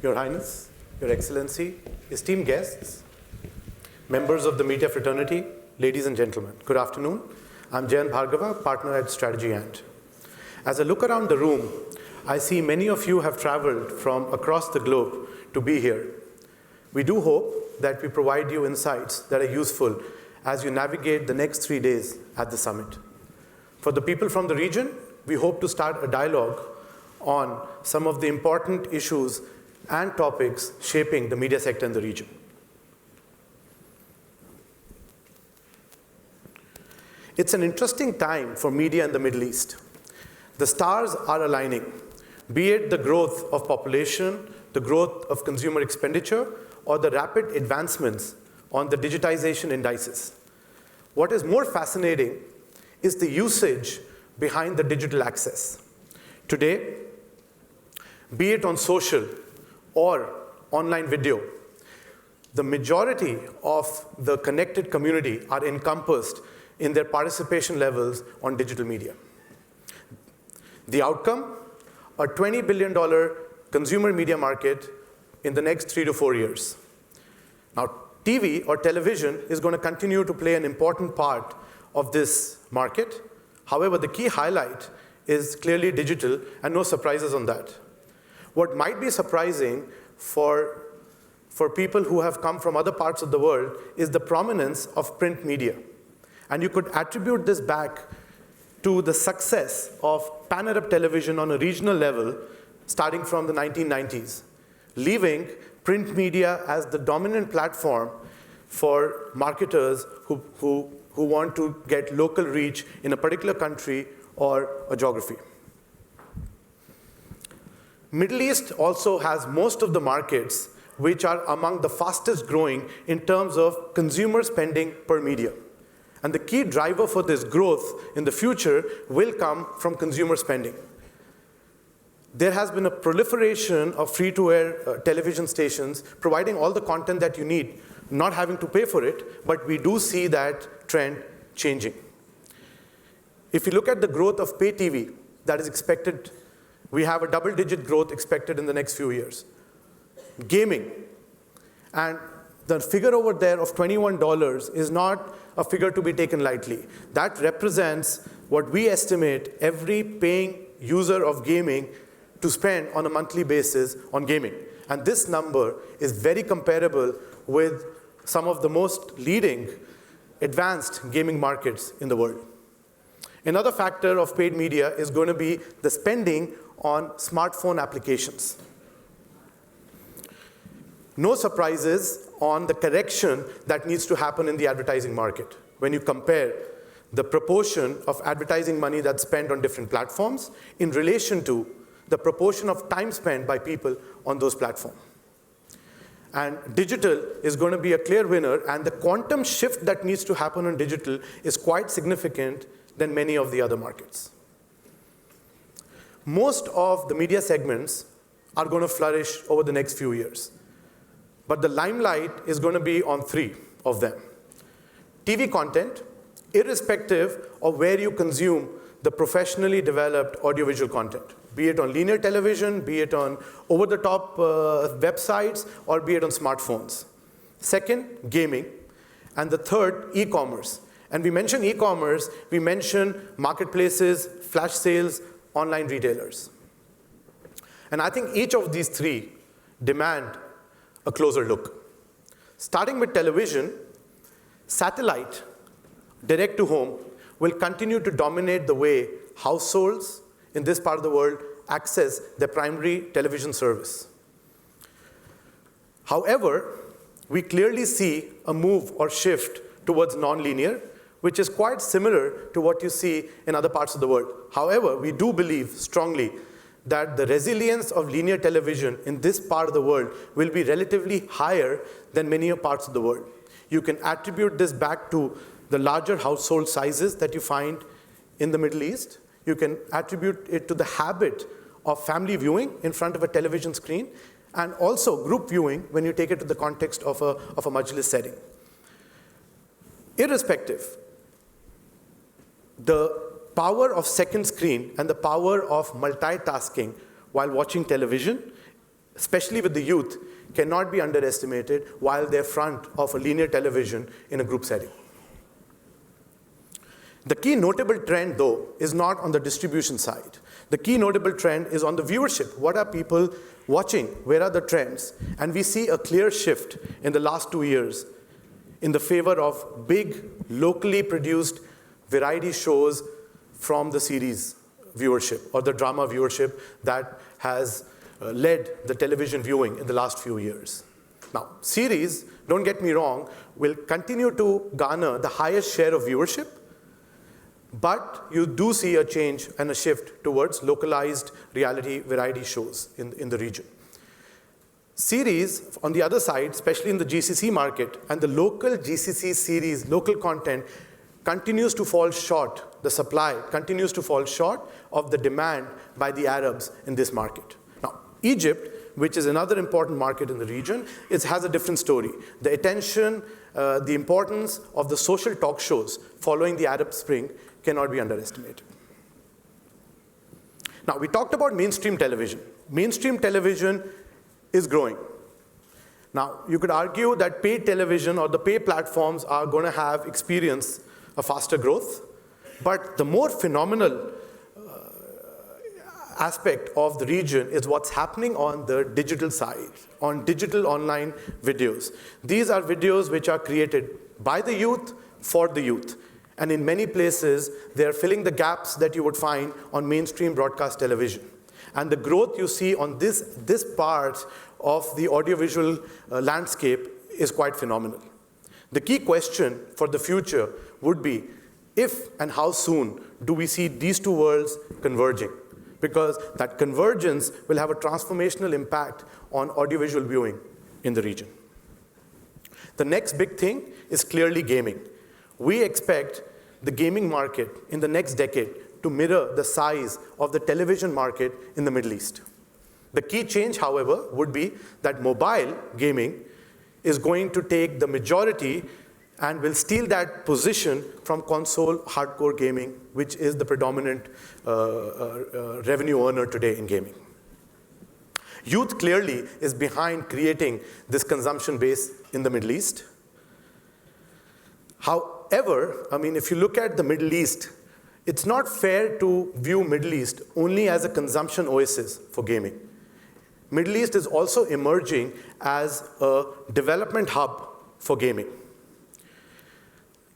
Your Highness, Your Excellency, esteemed guests, members of the media fraternity, ladies and gentlemen, good afternoon. I'm Jayant Bhargava, partner at Strategy Ant. As I look around the room, I see many of you have traveled from across the globe to be here. We do hope that we provide you insights that are useful as you navigate the next 3 days at the summit. For the people from the region, we hope to start a dialogue on some of the important issues and topics shaping the media sector in the region. It's an interesting time for media in the Middle East. The stars are aligning, be it the growth of population, the growth of consumer expenditure, or the rapid advancements on the digitization indices. What is more fascinating is the usage behind the digital access. Today, be it on social or online video, the majority of the connected community are encompassed in their participation levels on digital media. The outcome, a $20 billion consumer media market in the next 3 to 4 years. Now, TV or television is going to continue to play an important part of this market. However, the key highlight is clearly digital, and no surprises on that. What might be surprising for people who have come from other parts of the world is the prominence of print media. And you could attribute this back to the success of pan-Arab television on a regional level starting from the 1990s, leaving print media as the dominant platform for marketers who want to get local reach in a particular country or a geography. Middle East also has most of the markets which are among the fastest growing in terms of consumer spending per media. And the key driver for this growth in the future will come from consumer spending. There has been a proliferation of free-to-air television stations providing all the content that you need, not having to pay for it, but we do see that trend changing. If you look at the growth of pay TV that is expected, we have a double-digit growth expected in the next few years. Gaming, and the figure over there of $21 is not a figure to be taken lightly. That represents what we estimate every paying user of gaming to spend on a monthly basis on gaming. And this number is very comparable with some of the most leading advanced gaming markets in the world. Another factor of paid media is going to be the spending on smartphone applications. No surprises on the correction that needs to happen in the advertising market when you compare the proportion of advertising money that's spent on different platforms in relation to the proportion of time spent by people on those platforms. And digital is going to be a clear winner, and the quantum shift that needs to happen on digital is quite significant than many of the other markets. Most of the media segments are going to flourish over the next few years. But the limelight is going to be on 3 of them. TV content, irrespective of where you consume the professionally developed audiovisual content, be it on linear television, be it on over-the-top websites, or be it on smartphones. Second, gaming. And the third, e-commerce. And we mention e-commerce, we mention marketplaces, flash sales, online retailers. And I think each of these 3 demand a closer look. Starting with television, satellite, direct to home, will continue to dominate the way households in this part of the world access their primary television service. However, we clearly see a move or shift towards non-linear, which is quite similar to what you see in other parts of the world. However, we do believe strongly that the resilience of linear television in this part of the world will be relatively higher than many parts of the world. You can attribute this back to the larger household sizes that you find in the Middle East. You can attribute it to the habit of family viewing in front of a television screen, and also group viewing when you take it to the context of a majlis setting. Irrespective, the power of second screen and the power of multitasking while watching television especially with the youth, cannot be underestimated while they're front of a linear television in a group setting. The key notable trend, though, is not on the distribution side. The key notable trend is on the viewership. What are people watching? Where are the trends? And we see a clear shift in the last 2 years in the favor of big, locally produced variety shows from the series viewership or the drama viewership that has led the television viewing in the last few years. Now, series, don't get me wrong, will continue to garner the highest share of viewership, but you do see a change and a shift towards localized reality variety shows in the region. Series, on the other side, especially in the GCC market, and the local GCC series, local content, continues to fall short, the supply continues to fall short of the demand by the Arabs in this market. Now, Egypt, which is another important market in the region, has a different story. The attention, the importance of the social talk shows following the Arab Spring cannot be underestimated. Now, we talked about mainstream television. Mainstream television is growing. Now, you could argue that paid television or the pay platforms are going to have experience a faster growth, but the more phenomenal aspect of the region is what's happening on the digital side, on digital online videos. These are videos which are created by the youth for the youth. And in many places, they're filling the gaps that you would find on mainstream broadcast television. And the growth you see on this part of the audiovisual landscape is quite phenomenal. The key question for the future would be, if and how soon do we see these two worlds converging? Because that convergence will have a transformational impact on audiovisual viewing in the region. The next big thing is clearly gaming. We expect the gaming market in the next decade to mirror the size of the television market in the Middle East. The key change, however, would be that mobile gaming is going to take the majority and will steal that position from console hardcore gaming, which is the predominant revenue earner today in gaming. Youth clearly is behind creating this consumption base in the Middle East. However, I mean, if you look at the Middle East, it's not fair to view Middle East only as a consumption oasis for gaming. Middle East is also emerging as a development hub for gaming.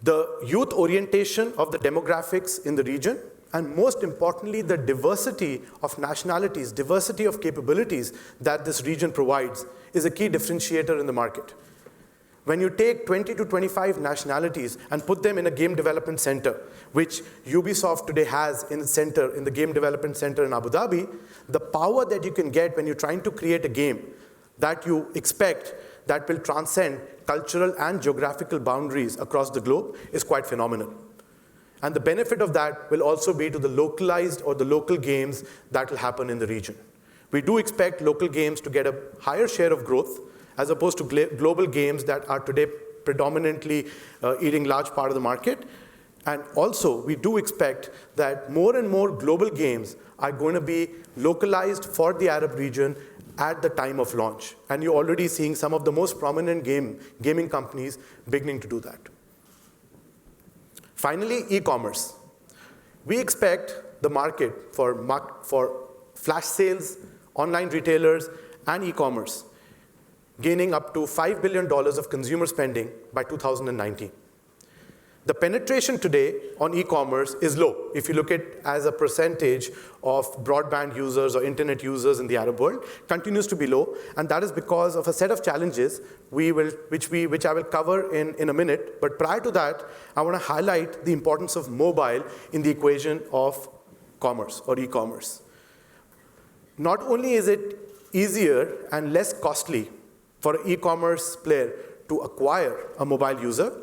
The youth orientation of the demographics in the region, and most importantly, the diversity of nationalities, diversity of capabilities that this region provides is a key differentiator in the market. When you take 20 to 25 nationalities and put them in a game development center, which Ubisoft today has in the game development center in Abu Dhabi, the power that you can get when you're trying to create a game that you expect that will transcend cultural and geographical boundaries across the globe is quite phenomenal. And the benefit of that will also be to the localized or the local games that will happen in the region. We do expect local games to get a higher share of growth as opposed to global games that are today predominantly eating large part of the market. And also, we do expect that more and more global games are going to be localized for the Arab region at the time of launch. And you're already seeing some of the most prominent gaming companies beginning to do that. Finally, e-commerce. We expect the market for flash sales, online retailers, and e-commerce gaining up to $5 billion of consumer spending by 2019. The penetration today on e-commerce is low. If you look at as a percentage of broadband users or internet users in the Arab world, continues to be low, and that is because of a set of challenges which I will cover in a minute. But prior to that, I want to highlight the importance of mobile in the equation of commerce or e-commerce. Not only is it easier and less costly for an e-commerce player to acquire a mobile user,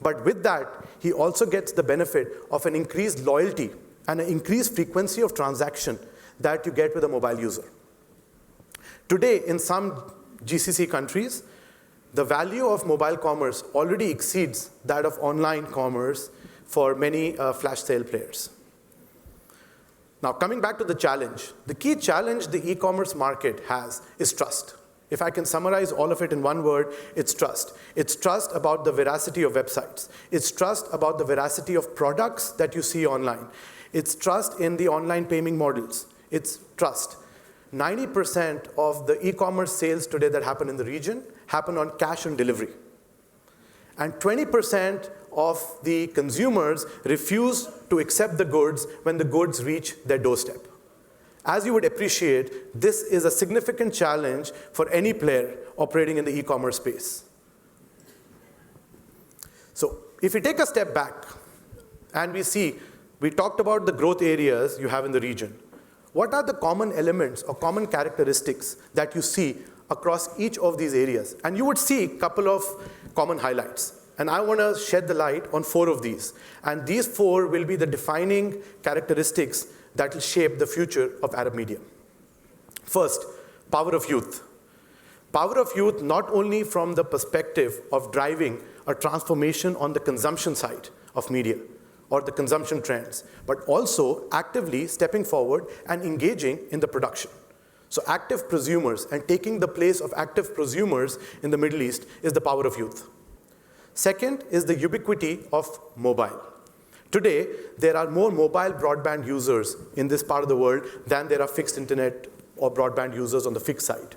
but with that, he also gets the benefit of an increased loyalty and an increased frequency of transaction that you get with a mobile user. Today, in some GCC countries, the value of mobile commerce already exceeds that of online commerce for many flash sale players. Now, coming back to the challenge, the key challenge the e-commerce market has is trust. If I can summarize all of it in one word, it's trust. It's trust about the veracity of websites. It's trust about the veracity of products that you see online. It's trust in the online payment models. It's trust. 90% of the e-commerce sales today that happen in the region happen on cash on delivery. And 20% of the consumers refuse to accept the goods when the goods reach their doorstep. As you would appreciate, this is a significant challenge for any player operating in the e-commerce space. So if we take a step back and we talked about the growth areas you have in the region. What are the common elements or common characteristics that you see across each of these areas? And you would see a couple of common highlights. And I want to shed the light on 4 of these. And these 4 will be the defining characteristics that will shape the future of Arab media. First, power of youth. Power of youth not only from the perspective of driving a transformation on the consumption side of media or the consumption trends, but also actively stepping forward and engaging in the production. So active prosumers and taking the place of active prosumers in the Middle East is the power of youth. Second is the ubiquity of mobile. Today, there are more mobile broadband users in this part of the world than there are fixed internet or broadband users on the fixed side.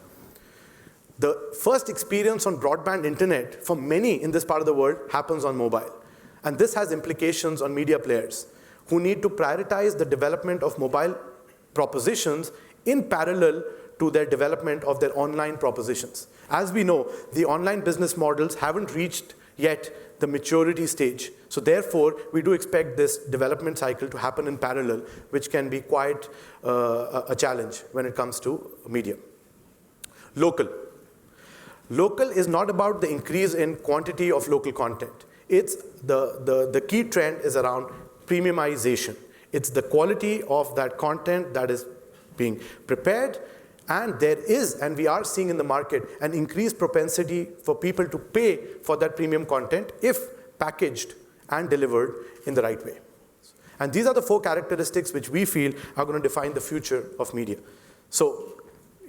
The first experience on broadband internet for many in this part of the world happens on mobile. And this has implications on media players who need to prioritize the development of mobile propositions in parallel to their development of their online propositions. As we know, the online business models haven't reached yet the maturity stage. So therefore, we do expect this development cycle to happen in parallel, which can be quite a challenge when it comes to media. Local. Local is not about the increase in quantity of local content. It's the key trend is around premiumization. It's the quality of that content that is being prepared, and there is, and we are seeing in the market, an increased propensity for people to pay for that premium content if packaged and delivered in the right way. And these are the 4 characteristics which we feel are going to define the future of media. So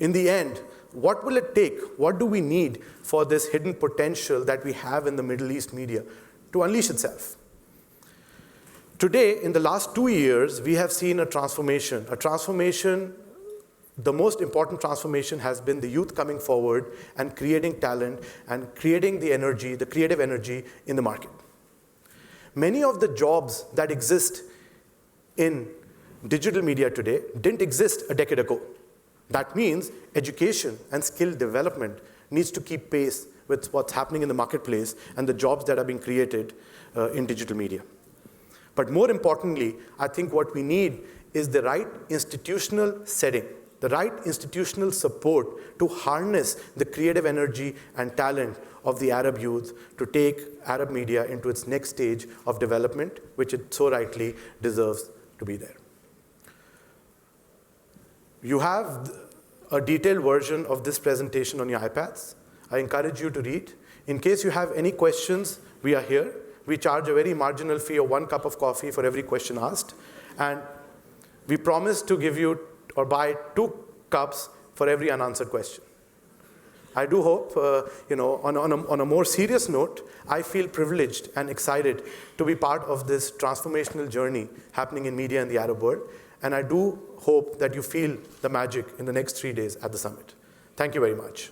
in the end, what will it take? What do we need for this hidden potential that we have in the Middle East media to unleash itself? Today, in the last 2 years, we have seen a transformation. The most important transformation has been the youth coming forward and creating talent and creating the energy, the creative energy in the market. Many of the jobs that exist in digital media today didn't exist a decade ago. That means education and skill development needs to keep pace with what's happening in the marketplace and the jobs that are being created in digital media. But more importantly, I think what we need is the right institutional setting, the right institutional support to harness the creative energy and talent of the Arab youth to take Arab media into its next stage of development, which it so rightly deserves to be there. You have a detailed version of this presentation on your iPads. I encourage you to read. In case you have any questions, we are here. We charge a very marginal fee of 1 cup of coffee for every question asked. And we promise to give you or buy 2 cups for every unanswered question. I do hope, on a more serious note, I feel privileged and excited to be part of this transformational journey happening in media in the Arab world. And I do hope that you feel the magic in the next 3 days at the summit. Thank you very much.